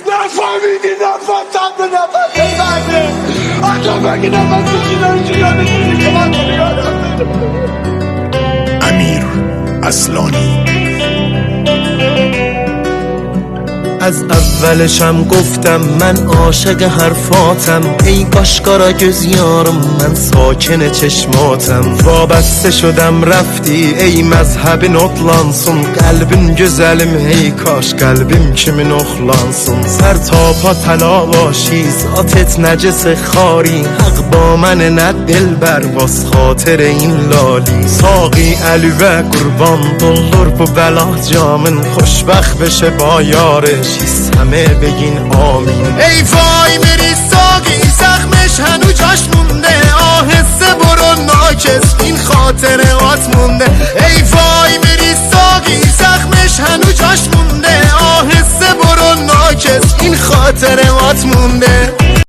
نفهمیدی نفهمتم به نفهم بزنه حتی بگی نفهم بشیدن چی یادت میدی که من کنی یادم امیر اصلانی. از اولشم گفتم من عاشق حرفاتم، ای قاشقارا göz یارم من ساکن چشماتم. وابسته شدم رفتی ey mezhebin otlansın, قلبin güzelim hey kaş قلبim kimin oxlansın. سر تا پا تلاشی ذاتت نجس خاری، حق با من نه دلبر باز خاطر این لالی. ساقی علی و قربان دلور bu بلا جامن، خوشبخت بشه با یارش همه بگین آمین. ای وای میری ساقی زخمش هنو جاش مونده، آهسته برو ناکس این خاطرات مونده. ای وای میری ساقی زخمش هنو جاش مونده، آهسته برو ناکس این خاطرات مونده.